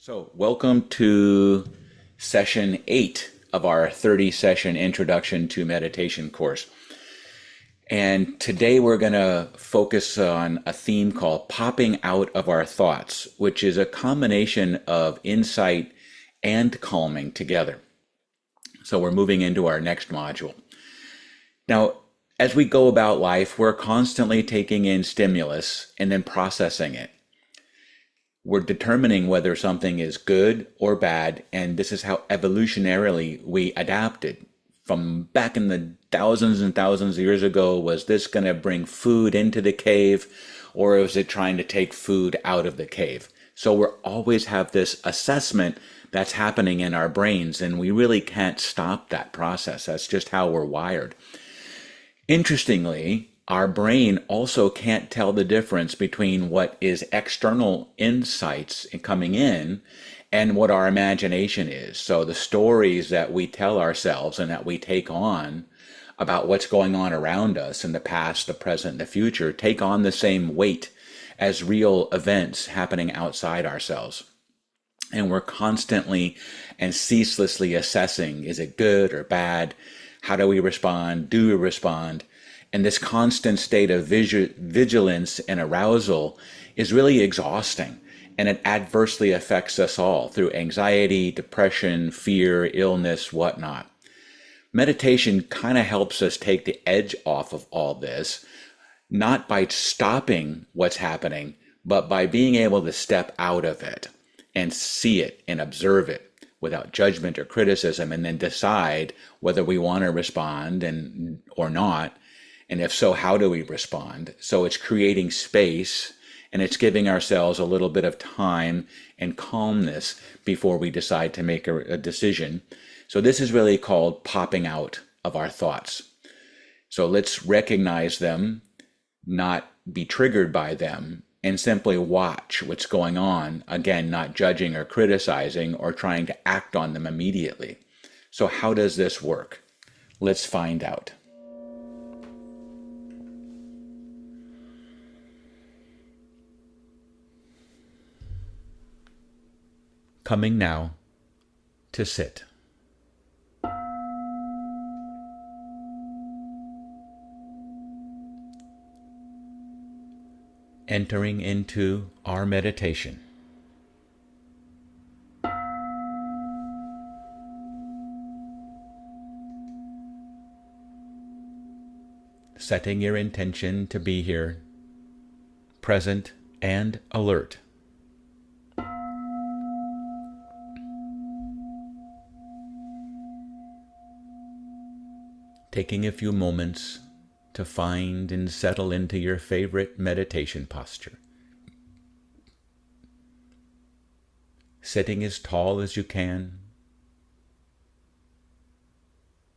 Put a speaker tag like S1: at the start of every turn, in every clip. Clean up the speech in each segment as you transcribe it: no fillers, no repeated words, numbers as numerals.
S1: So, welcome to session 8 of our 30-session Introduction to Meditation course. And today we're going to focus on a theme called popping out of our thoughts, which is a combination of insight and calming together. So, we're moving into our next module. Now, as we go about life, we're constantly taking in stimulus and then processing it. We're determining whether something is good or bad, and this is how evolutionarily we adapted. From back in the thousands and thousands of years ago, was this going to bring food into the cave, or was it trying to take food out of the cave? So we always have this assessment that's happening in our brains, and we really can't stop that process. That's just how we're wired. Interestingly, our brain also can't tell the difference between what is external insights coming in and what our imagination is. So the stories that we tell ourselves and that we take on about what's going on around us in the past, the present, and the future take on the same weight as real events happening outside ourselves. And we're constantly and ceaselessly assessing, is it good or bad? How do we respond? Do we respond? And this constant state of vigilance and arousal is really exhausting, and it adversely affects us all through anxiety, depression, fear, illness, whatnot. Meditation kind of helps us take the edge off of all this, not by stopping what's happening, but by being able to step out of it and see it and observe it without judgment or criticism, and then decide whether we want to respond or not. And if so, how do we respond? So it's creating space, and it's giving ourselves a little bit of time and calmness before we decide to make a decision. So this is really called popping out of our thoughts. So let's recognize them, not be triggered by them, and simply watch what's going on. Again, not judging or criticizing or trying to act on them immediately. So how does this work? Let's find out. Coming now to sit. Entering into our meditation. Setting your intention to be here, present and alert. Taking a few moments to find and settle into your favorite meditation posture. Sitting as tall as you can,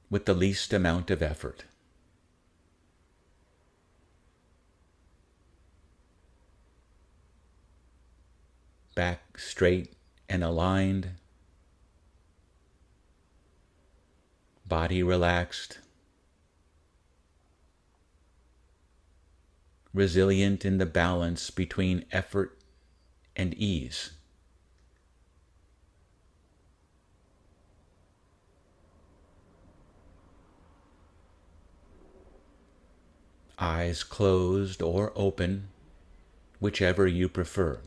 S1: with the least amount of effort. Back straight and aligned, body relaxed, resilient in the balance between effort and ease. Eyes closed or open, whichever you prefer.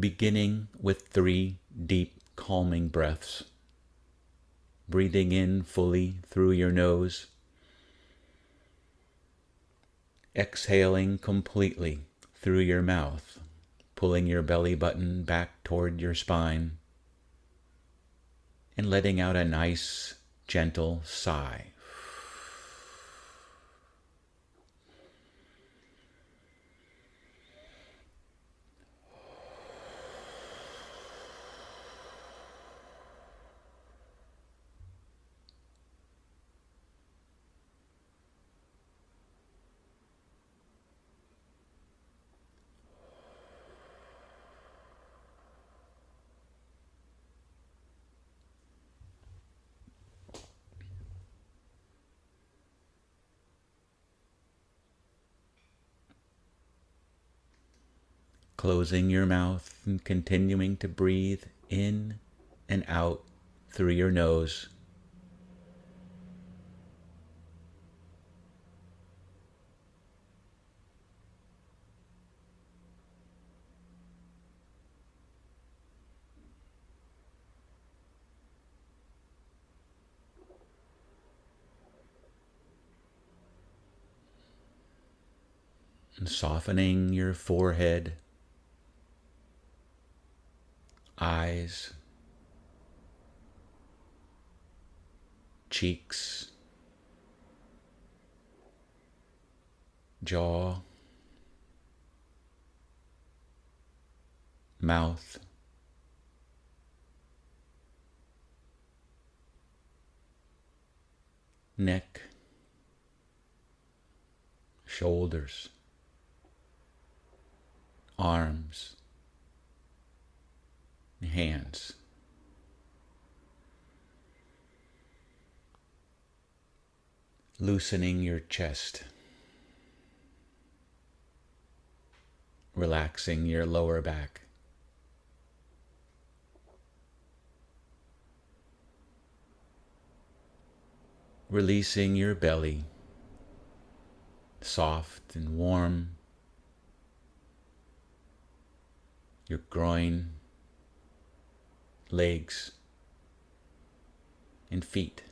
S1: Beginning with 3 deep, calming breaths. Breathing in fully through your nose. Exhaling completely through your mouth, pulling your belly button back toward your spine, and letting out a nice, gentle sigh. closing your mouth and continuing to breathe in and out through your nose. And softening your forehead, eyes, cheeks, jaw, mouth, neck, shoulders, arms, hands. Loosening your chest, relaxing your lower back. Releasing your belly, soft and warm, your groin, legs, and feet.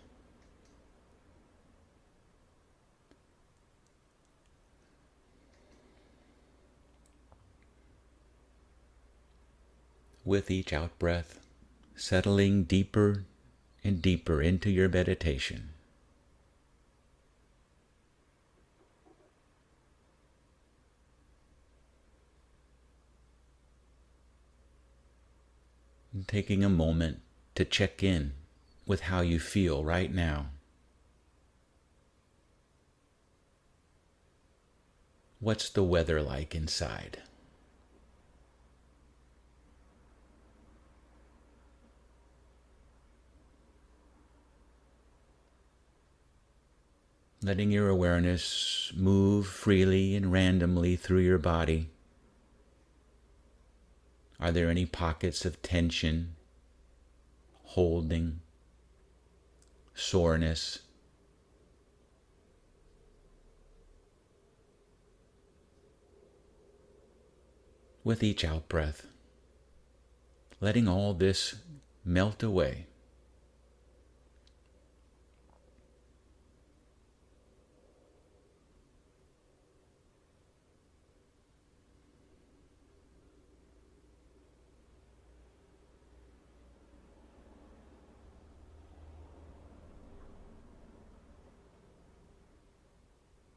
S1: With each out-breath, settling deeper and deeper into your meditation. And taking a moment to check in with how you feel right now. What's the weather like inside? Letting your awareness move freely and randomly through your body. Are there any pockets of tension, holding, soreness? With each out-breath, letting all this melt away.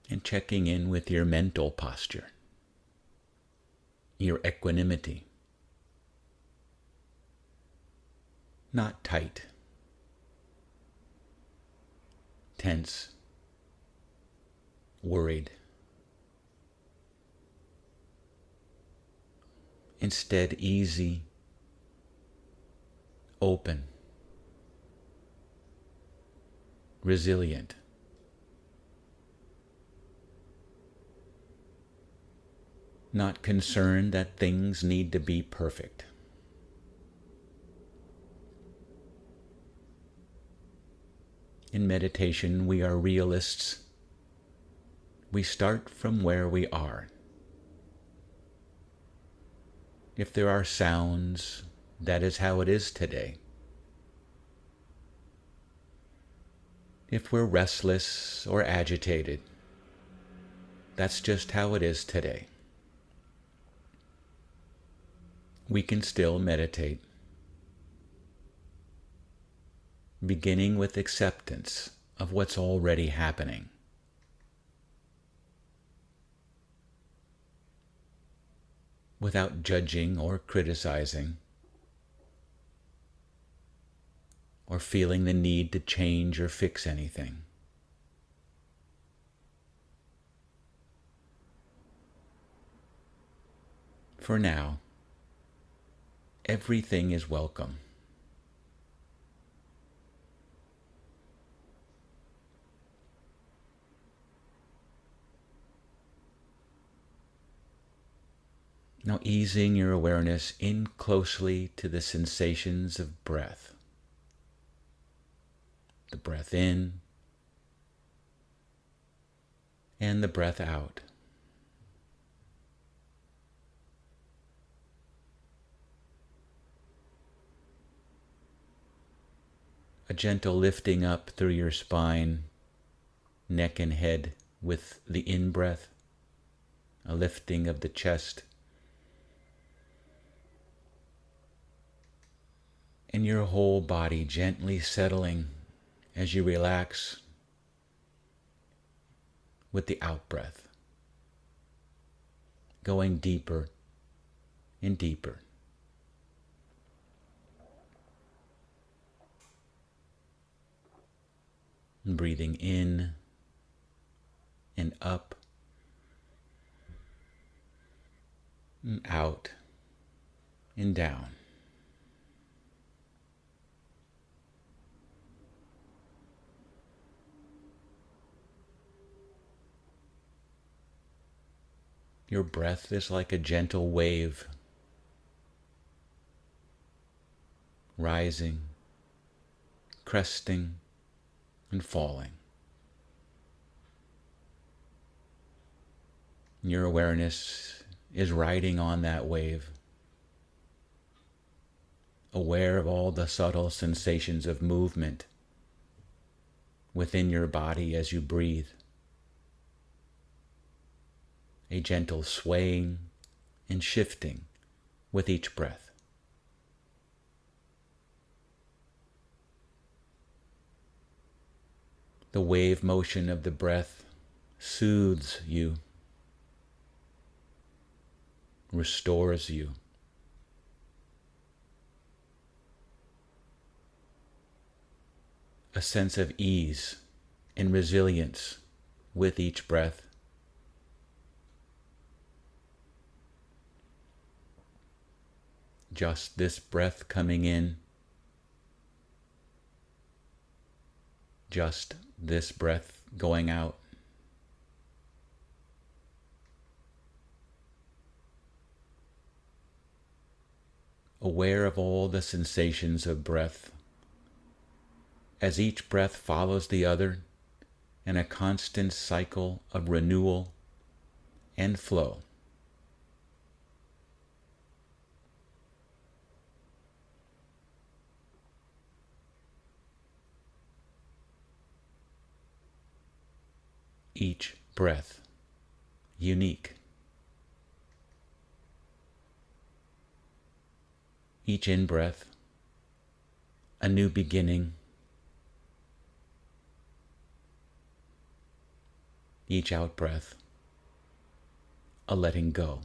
S1: And checking in with your mental posture, your equanimity. Not tight, tense, worried. Instead, easy, open, resilient. Not concerned that things need to be perfect. In meditation, we are realists. We start from where we are. If there are sounds, that is how it is today. If we're restless or agitated, that's just how it is today. We can still meditate, beginning with acceptance of what's already happening. Without judging or criticizing, or feeling the need to change or fix anything. For now, everything is welcome. Now easing your awareness in closely to the sensations of breath. The breath in and the breath out. A gentle lifting up through your spine, neck and head with the in-breath, a lifting of the chest, and your whole body gently settling as you relax with the out-breath, going deeper and deeper. And breathing in and up and out and down. Your breath is like a gentle wave, rising, cresting, and falling. Your awareness is riding on that wave, aware of all the subtle sensations of movement within your body as you breathe. A gentle swaying and shifting with each breath. The wave motion of the breath soothes you, restores you. A sense of ease and resilience with each breath. Just this breath coming in, just this breath going out. Aware of all the sensations of breath, as each breath follows the other in a constant cycle of renewal and flow. Each breath unique. Each in-breath a new beginning. Each out-breath a letting go.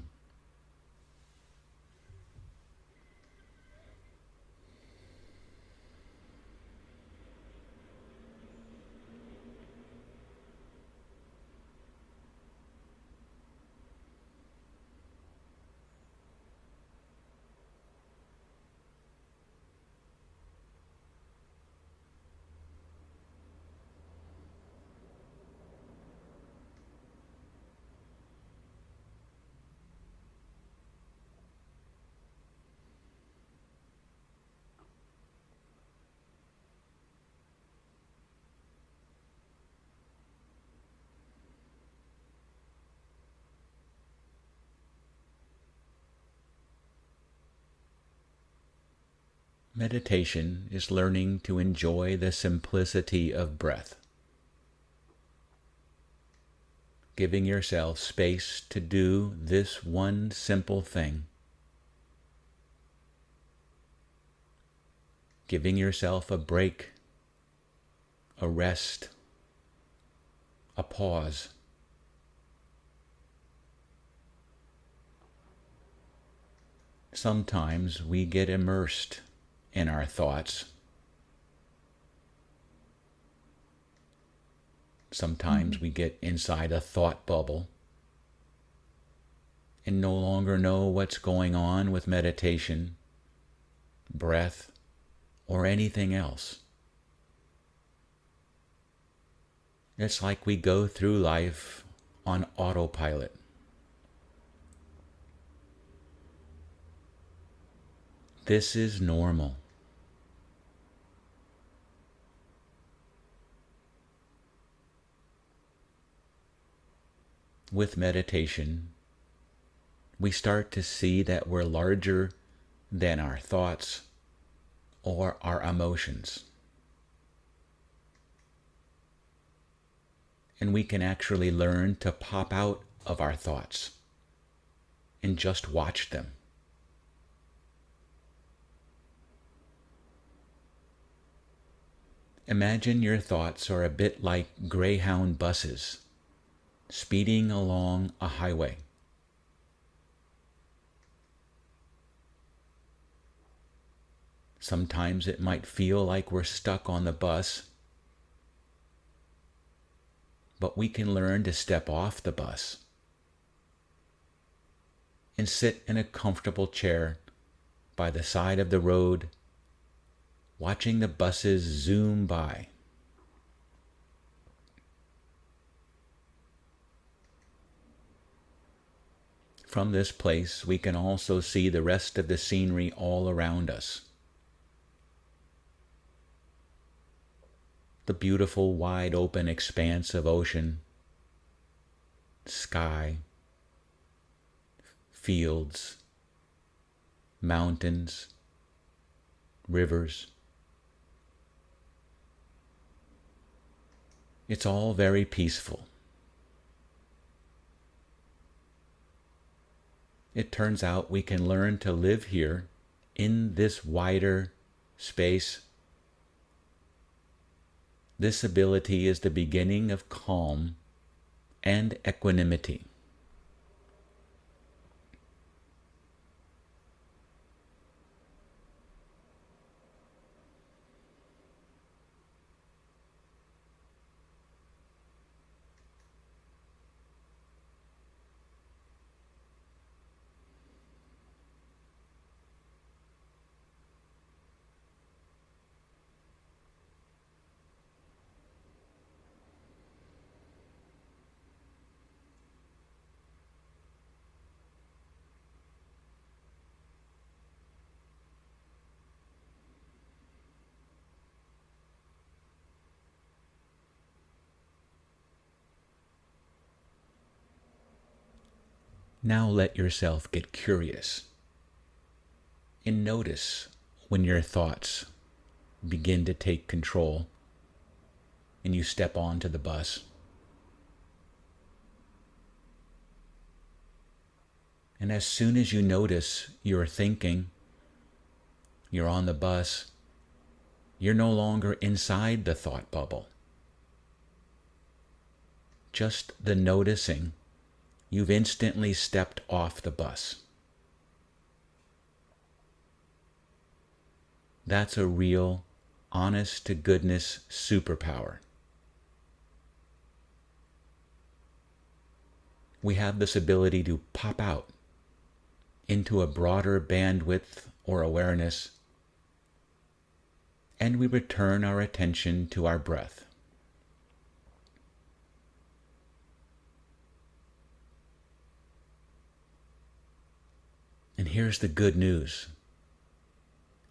S1: Meditation is learning to enjoy the simplicity of breath, giving yourself space to do this one simple thing, giving yourself a break, a rest, a pause. Sometimes we get immersed in our thoughts. Sometimes we get inside a thought bubble and no longer know what's going on with meditation, breath, or anything else. It's like we go through life on autopilot. This is normal. With meditation, we start to see that we're larger than our thoughts or our emotions. And we can actually learn to pop out of our thoughts and just watch them. Imagine your thoughts are a bit like Greyhound buses speeding along a highway. Sometimes it might feel like we're stuck on the bus, but we can learn to step off the bus and sit in a comfortable chair by the side of the road, watching the buses zoom by. From this place, we can also see the rest of the scenery all around us. The beautiful, wide open expanse of ocean, sky, fields, mountains, rivers. It's all very peaceful. It turns out we can learn to live here in this wider space. This ability is the beginning of calm and equanimity. Now let yourself get curious and notice when your thoughts begin to take control and you step onto the bus. And as soon as you notice you're thinking, you're on the bus, you're no longer inside the thought bubble. Just the noticing, you've instantly stepped off the bus. That's a real, honest-to-goodness superpower. We have this ability to pop out into a broader bandwidth or awareness, and we return our attention to our breath. And here's the good news.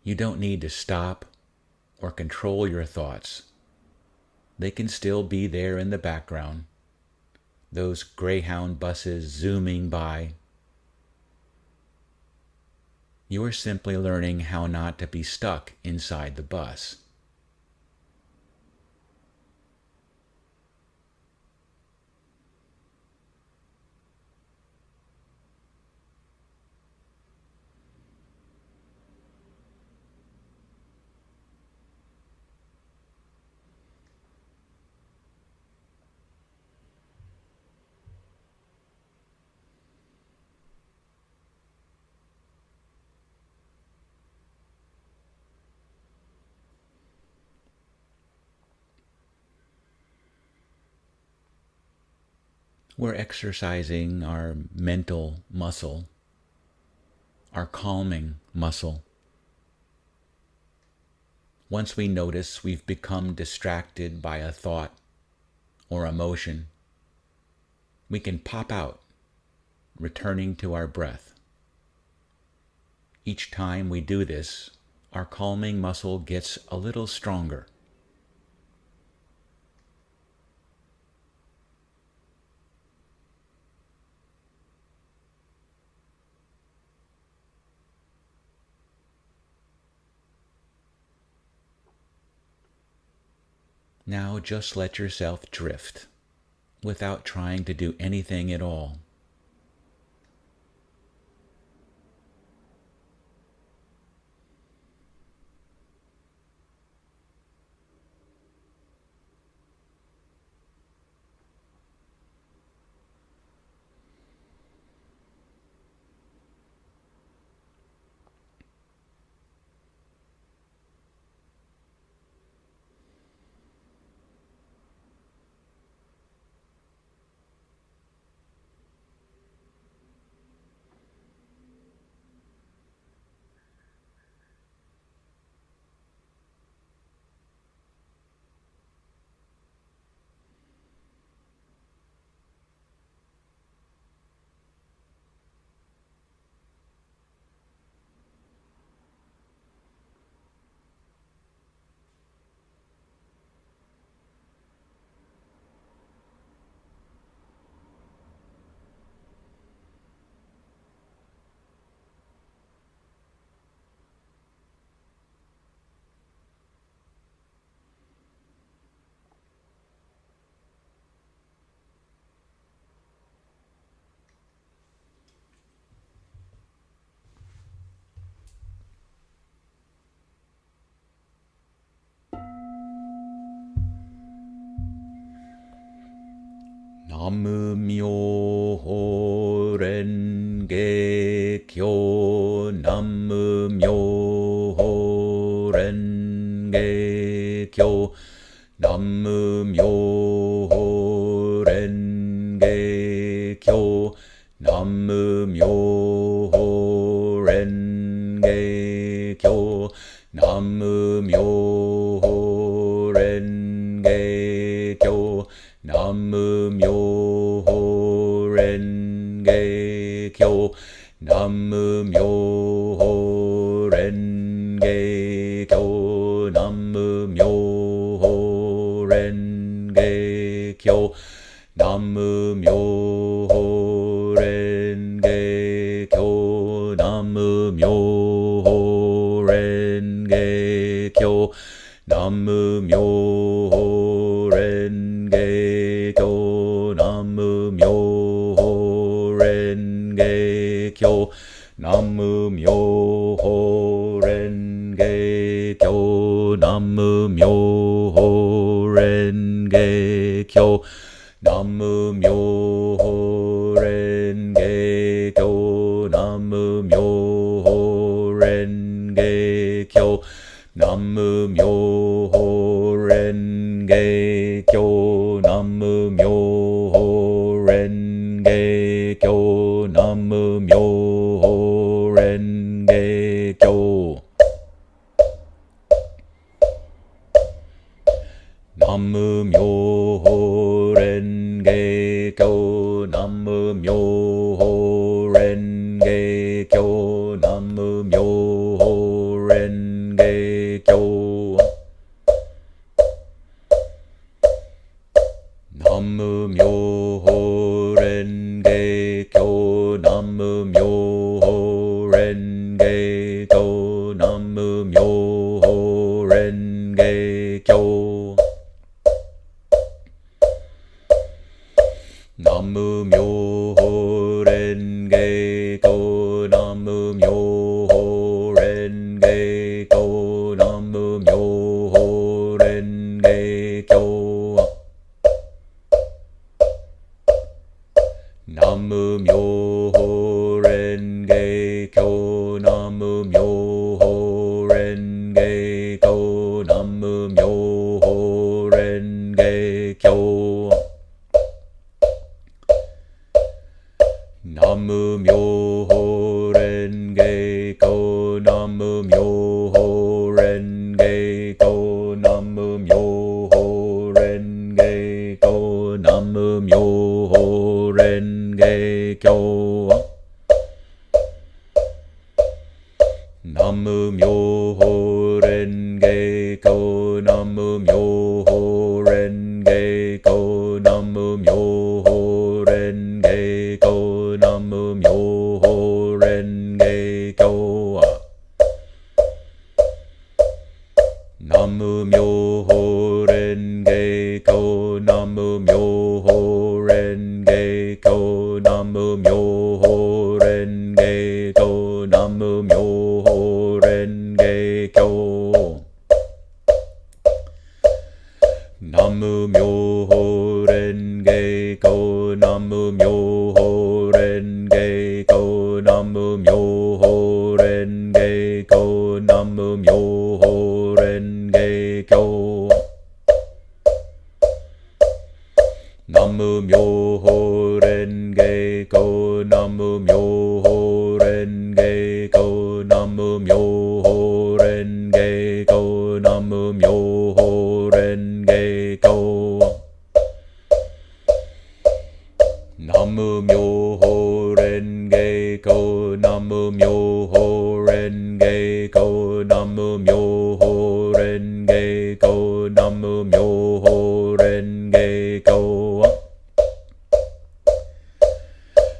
S1: You don't need to stop or control your thoughts. They can still be there in the background. Those Greyhound buses zooming by. You are simply learning how not to be stuck inside the bus. We're exercising our mental muscle, our calming muscle. Once we notice we've become distracted by a thought or emotion, we can pop out, returning to our breath. each time we do this, our calming muscle gets a little stronger. Now just let yourself drift without trying to do anything at all. Nam-myoho Renge Kyo, Nam-myoho Renge Kyo, Nam-myoho Renge Kyo, Nam-myoho Renge Kyo, Nam-myoho Renge Kyo, Nam-myoho Renge Kyo, Nam-myoho Renge Kyo, Nam-myoho Renge Kyo, Nam-myoho Renge Kyo, Nam-myoho Renge Kyo, Nam-myoho Renge Kyo, Nam-myoho Renge Kyo, Nam-myoho Renge Kyo, Nam-myoho Renge Kyo, Nam-myoho Renge Kyo, Nam-myoho Renge Kyo, Nam-myoho Renge Kyo, Nam-myoho Renge Kyo, Nam-myoho Renge Kyo. Nam-myoho Renge Kyo, Nam-myoho Renge Kyo, Nam-myoho Renge Kyo. Nam-myoho Renge Kyo, Nam-myoho Renge Kyo, Nam-myoho Renge Kyo. Nam-myoho Renge Kyo, Nam-myoho Renge Kyo, Nam-myoho Renge Kyo. Nam-myoho Renge Kyo, Nam-myoho Renge Kyo, Nam-myoho Renge Kyo. Nam-myoho Renge Kyo, Nam-myoho Renge Kyo, Nam-myoho Renge Kyo, Nam-myoho Renge Kyo. Nam myoho renge kyo, nam myoho renge kyo, nam myoho renge kyo, nam myoho renge kyo. Nam myoho renge kyo, nam myoho renge kyo, nam myoho renge kyo, nam myoho renge kyo. Nam myoho renge kyo, nam myoho renge kyo, nam myoho renge kyo, nam myoho renge kyo. Nam myoho renge kyo, nam myoho renge kyo, nam myoho renge kyo, nam myoho renge kyo. Nam myoho renge kyo, nam myoho renge kyo, nam myoho renge kyo, nam myoho renge kyo.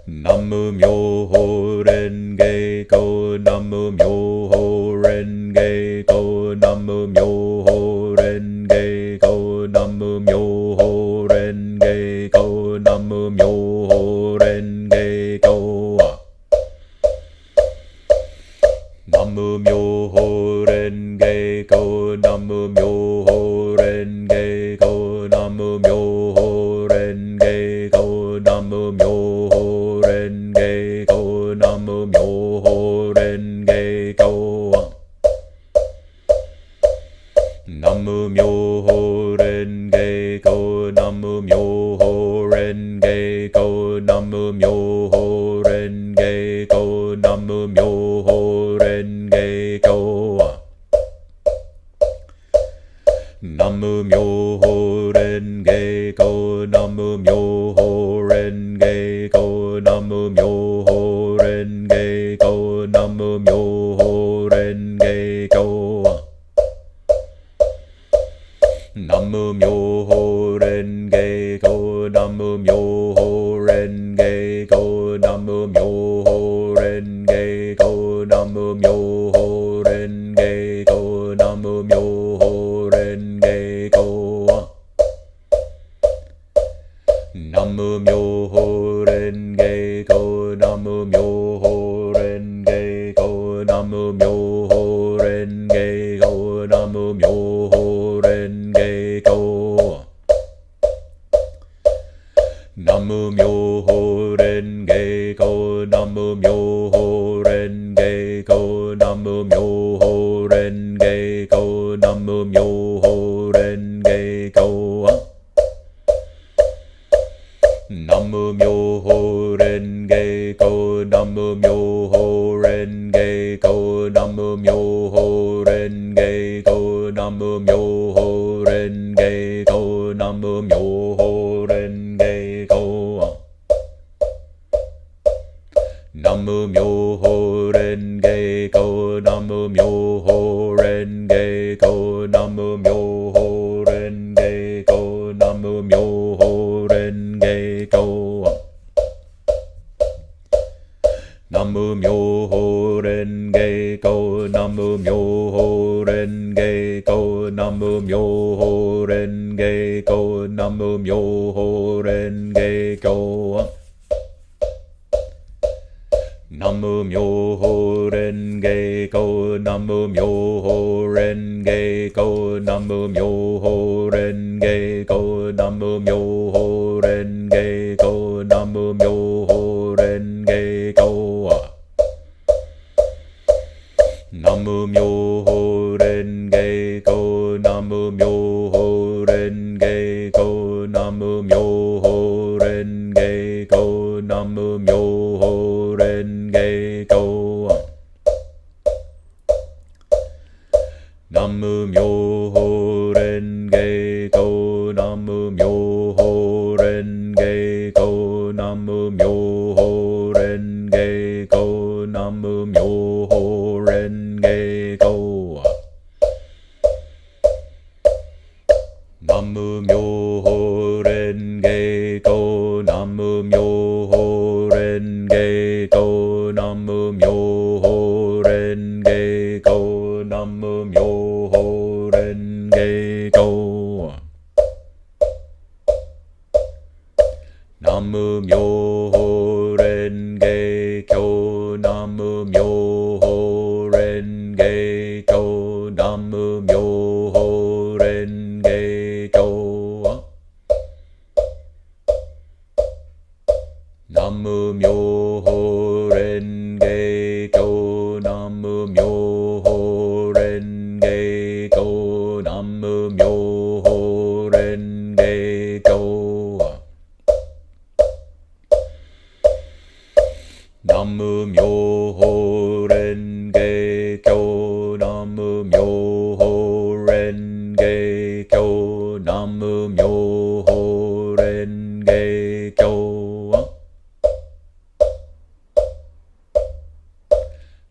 S1: Nam myoho renge kyo, nam myoho renge kyo, nam myoho renge kyo, nam myoho renge kyo, nam myoho renge kyo. Nam myoho renge kyo, nam myoho renge kyo, nam myoho renge kyo, nam myoho renge kyo, nam myoho renge kyo. Nam myoho renge kyo, nam myoho renge kyo, nam myoho renge kyo, nam myoho renge kyo. Nam myoho renge kyo, nam myoho renge kyo, nam myoho renge kyo, nam myoho renge kyo. Nam myoho renge kyo, nam myoho renge kyo, nam myoho renge kyo, nam myoho renge kyo, nam myoho renge kyo. Nam myoho renge kyo, nam myoho renge kyo, nam myoho renge kyo, nam myoho renge kyo. Nam myoho renge kyo, nam myoho renge kyo, nam myoho renge kyo, nam myoho renge kyo. Nam myoho renge kyo, nam myoho renge kyo, nam myoho renge kyo, nam myoho renge kyo, nam myoho renge kyo. Nam myoho renge kyo, nam myoho renge kyo, nam myoho renge kyo, nam myoho renge kyo. Nam myoho renge kyo, nam myoho renge kyo, nam myoho renge kyo, nam myoho renge kyo. Nam myoho renge kyo, nam myoho renge kyo, nam myoho renge kyo, nam myoho renge kyo, nam myoho renge kyo. Nam myoho renge kyo, nam myoho renge kyo, nam myoho renge kyo, nam myoho renge kyo. Nam myoho renge kyo, nam myoho renge kyo, nam myoho renge kyo, nam myoho renge Go Namu Myoho Renge Go Namu Myoho Renge Go Namu Myoho Renge Kyo Namu Myoho Renge Kyo Namu Myoho Renge Kyo Namu Myoho Renge Kyo Namu Myoho Renge Kyo Namu Myoho Renge Kyo Namu Myoho Renge Kyo Namu Myoho Renge Kyo Namu Myoho Renge Kyo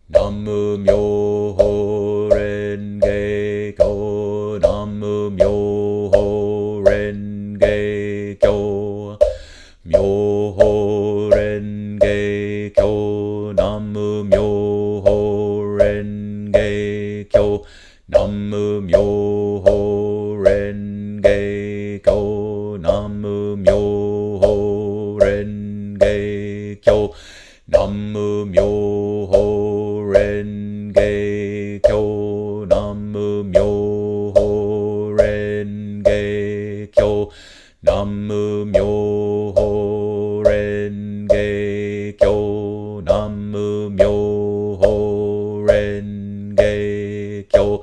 S1: Namu Myoho Renge Kyo Namu Myoho Renge Kyo Myoho Renge Kyo Namu Myoho Renge Kyo Namu Myoho Renge Kyo Namu Myoho Renge Kyo Namu Myoho Renge Kyo Namu Myoho Renge Kyo Namu Myoho Renge Kyo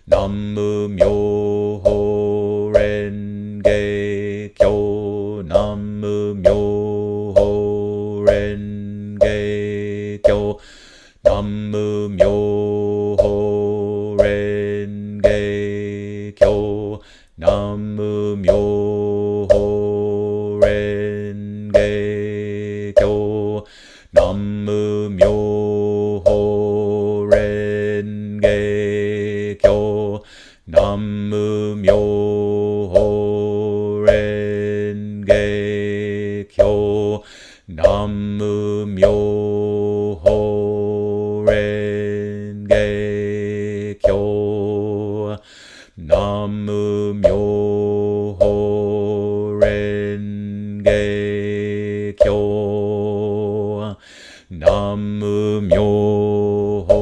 S1: Namu Myoho Renge Kyo Namu Myoho Renge Kyo Namu Myoho Renge Kyo Namu Myoho Renge Kyo Namu Myoho Renge Kyo Namu Myoho Renge Kyo Namu Myoho Renge Kyo Namu Myoho Renge Kyo Namu Myoho Renge Kyo Namu Myoho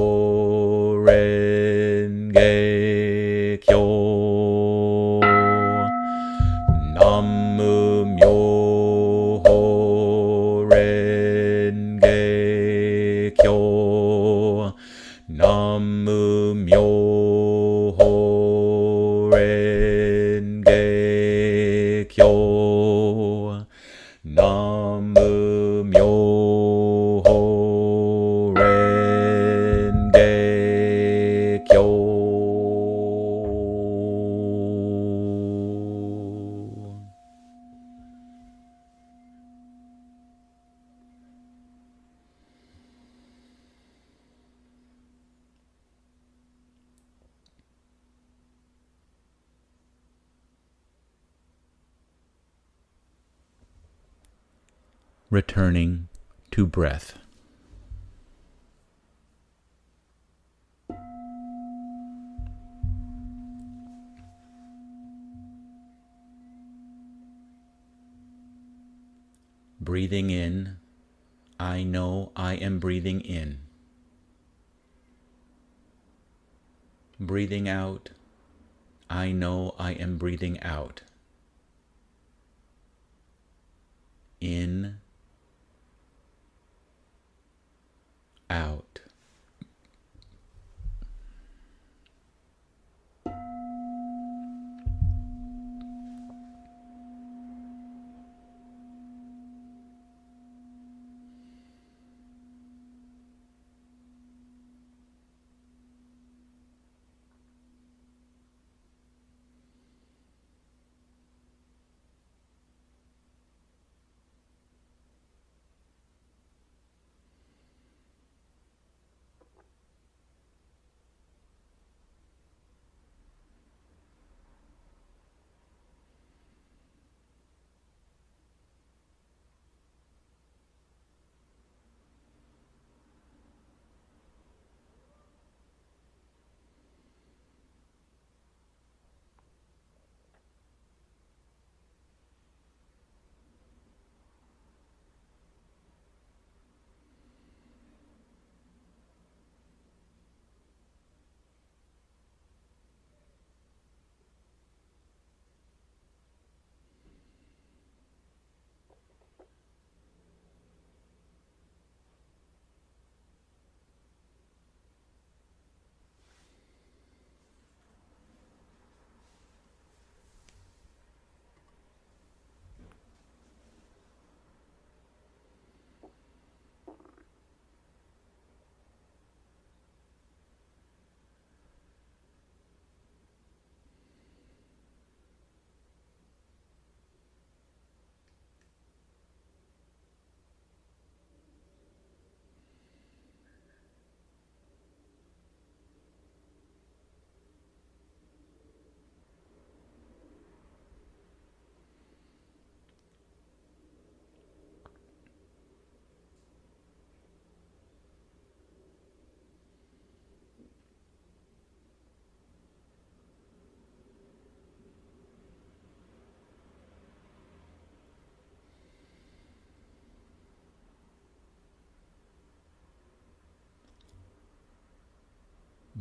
S1: Renge Kyo Namu Myoho Renge Kyo Namu Myoho Renge Kyo Namu Myoho Renge Kyo. Returning to breath. Breathing in, I know I am breathing in. Breathing out, I know I am breathing out. In, out.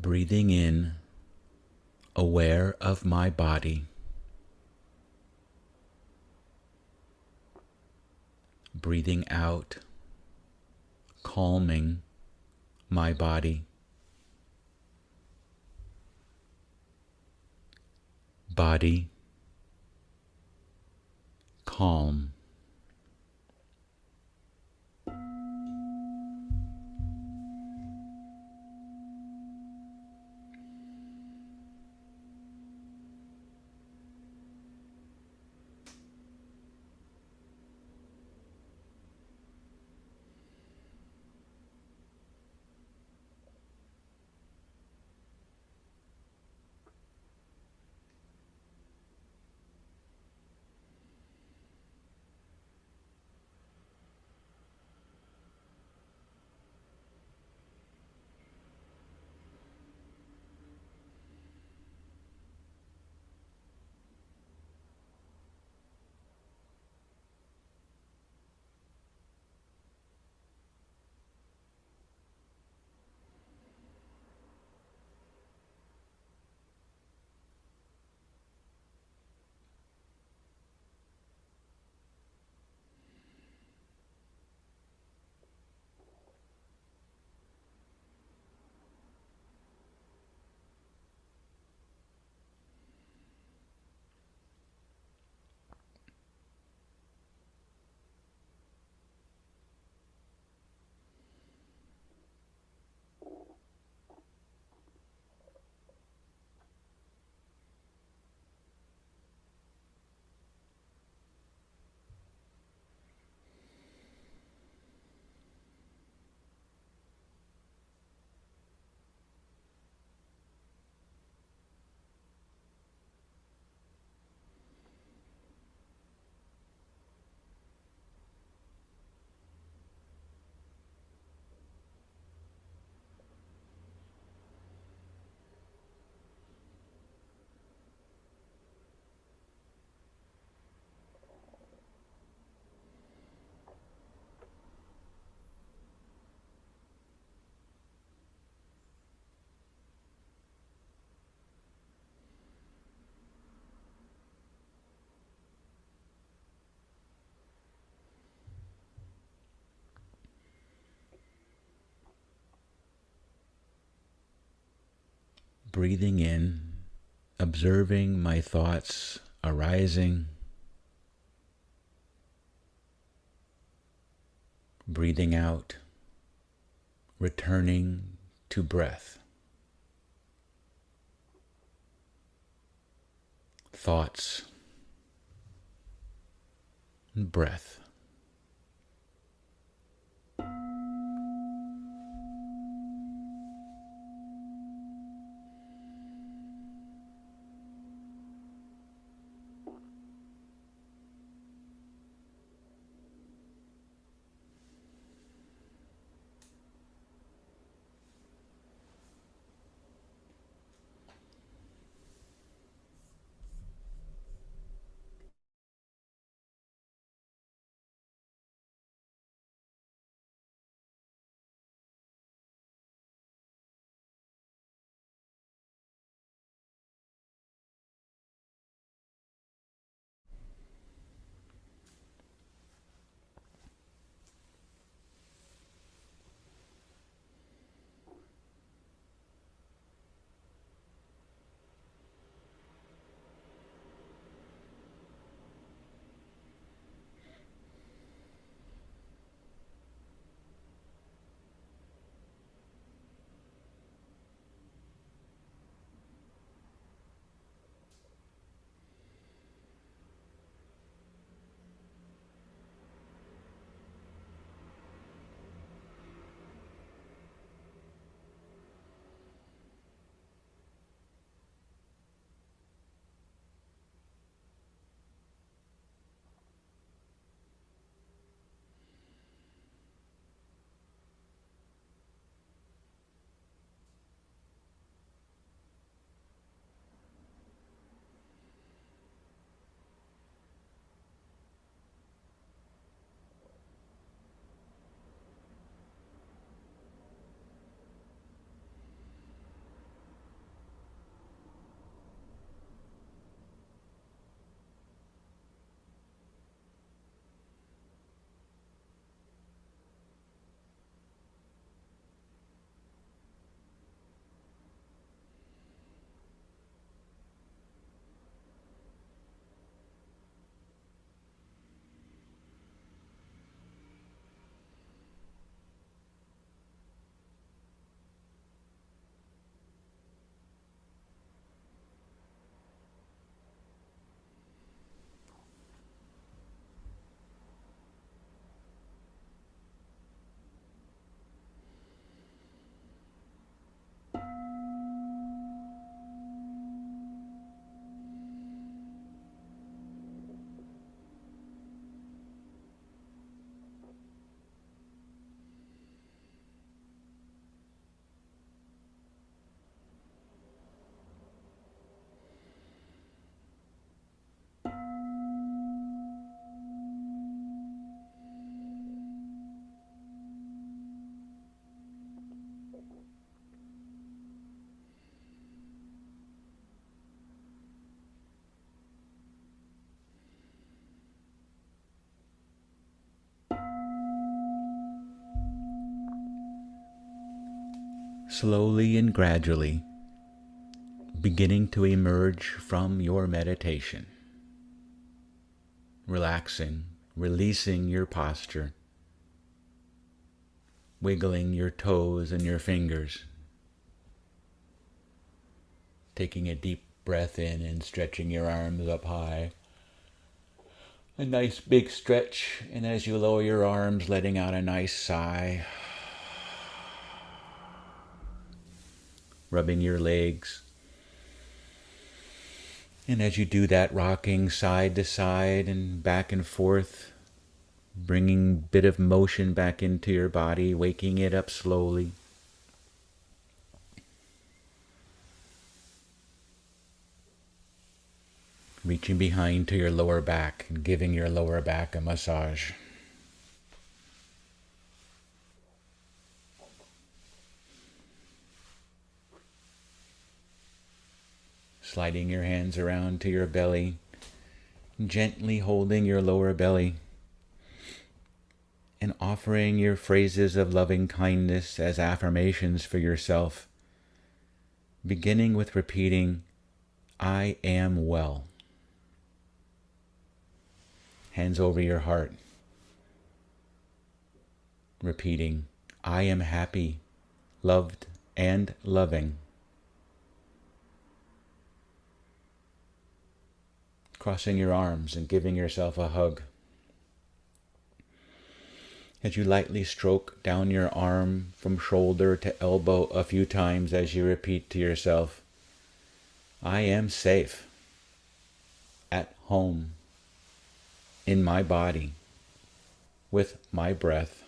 S1: Breathing in, aware of my body. Breathing out, calming my body. Body, calm. Breathing in, observing my thoughts arising. Breathing out, returning to breath. Thoughts and breath. slowly and gradually beginning to emerge from your meditation, relaxing, releasing your posture, wiggling your toes and your fingers, taking a deep breath in and stretching your arms up high. A nice big stretch, and as you lower your arms, letting out a nice sigh, rubbing your legs. And as you do that, rocking side to side and back and forth, bringing a bit of motion back into your body, waking it up slowly. Reaching behind to your lower back and giving your lower back a massage. Sliding your hands around to your belly, gently holding your lower belly, and offering your phrases of loving kindness as affirmations for yourself, beginning with repeating, I am well. Hands over your heart, repeating, I am happy, loved, and loving. Crossing your arms and giving yourself a hug. As you lightly stroke down your arm from shoulder to elbow a few times as you repeat to yourself, I am safe, at home, in my body, with my breath.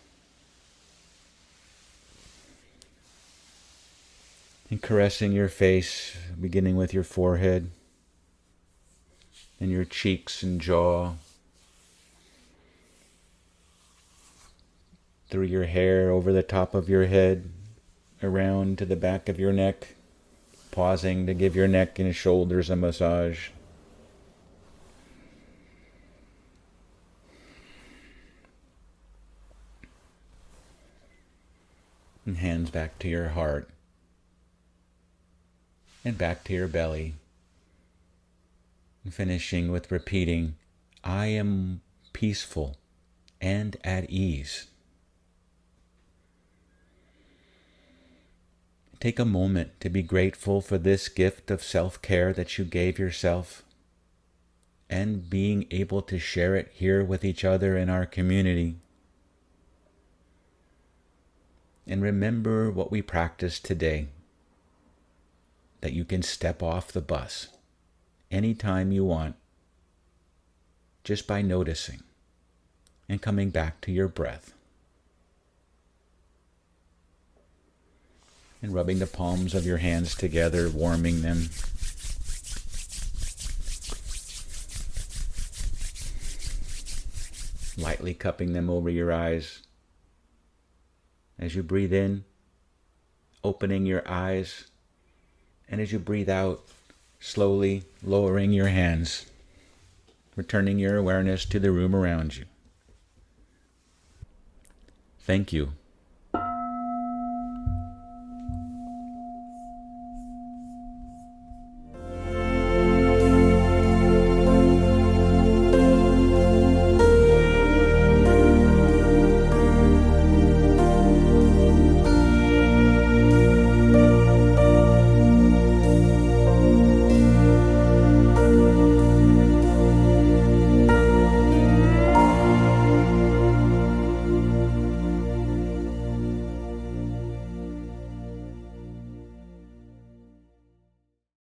S1: And caressing your face, beginning with your forehead and your cheeks and jaw, through your hair, over the top of your head, around to the back of your neck, pausing to give your neck and shoulders a massage. And hands back to your heart and back to your belly. And finishing with repeating, I am peaceful and at ease. Take a moment to be grateful for this gift of self-care that you gave yourself and being able to share it here with each other in our community. And remember what we practiced today, that you can step off the bus anytime you want, just by noticing and coming back to your breath. And rubbing the palms of your hands together, warming them. Lightly cupping them over your eyes. As you breathe in, opening your eyes, and as you breathe out, slowly lowering your hands, returning your awareness to the room around you. Thank you